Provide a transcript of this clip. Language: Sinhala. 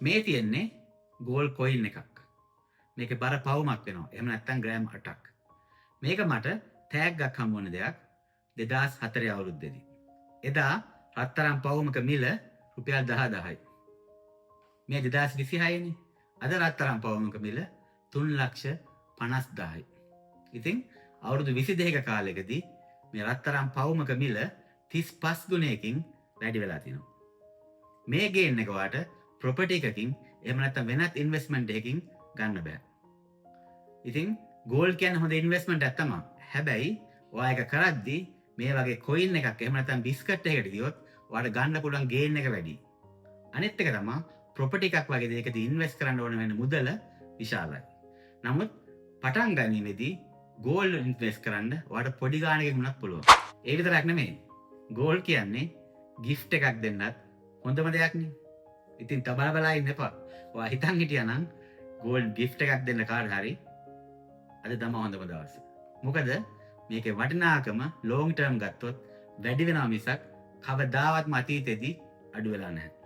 මේ තියෙන්නේ ගෝල්ඩ් කොයින් එකක්. මේකේ බර පවුමක් වෙනවා. එහෙම නැත්නම් ග්‍රෑම් 8ක්. මේක මට තෑග්ගක් හම්බ වුණ දෙයක් 2004 අවුරුද්දේදී. එදා රත්තරන් පවුමක මිල රුපියල් 10000යි. මේ 2026 නේ. අද රත්තරන් පවුමක මිල 3,50,000යි. ඉතින් අවුරුදු 22ක කාලෙකදී මේ රත්තරන් පවුමක මිල 35 ගුණයකින් වැඩි වෙලා තියෙනවා. මේ ගේන් එක වාට ප්‍රොපර්ටි එකකින් එහෙම නැත්නම් වෙනත් ඉන්වෙස්ට්මන්ට් එකකින් ගන්න බෑ. ඉතින් ගෝල්ඩ් කියන්නේ හොඳ ඉන්වෙස්ට්මන්ට් එකක් තමයි. හැබැයි ඔයා එක කරද්දී මේ වගේ කොයින් එකක් එහෙම නැත්නම් බිස්කට් එකකට ගියොත් ඔයාට ගන්න පුළුවන් ගේන් එක වැඩි. අනිත් එක තමයි ප්‍රොපර්ටි එකක් වගේ දෙයකදී ඉන්වෙස්ට් කරන්න ඕන වෙන මුදල විශාලයි. නමුත් පටන් ගැනීමේදී ගෝල්ඩ් ඉන්වෙස්ට් කරන්න ඔයාට පොඩි ගාණකින් වුණත් පුළුවන්. ඒ විතරක් නෙමෙයි. ගෝල්ඩ් කියන්නේ ගිෆ්ට් එකක් දෙන්නත් හොඳම දෙයක්නේ. ඉතින් තබල බලා ඉන්න එපා. ඔයා හිතන් හිටියානම් ගෝල්ඩ් ගිෆ්ට් එකක් දෙන්න කාට හරි අද තමයි හොඳම දවස. මොකද මේකේ වටිනාකම ලොන්ග් ටර්ම් ගත්තොත් වැඩි වෙනවා මිසක් කවදාවත්ම අතීතෙදී අඩු වෙලා නැහැ.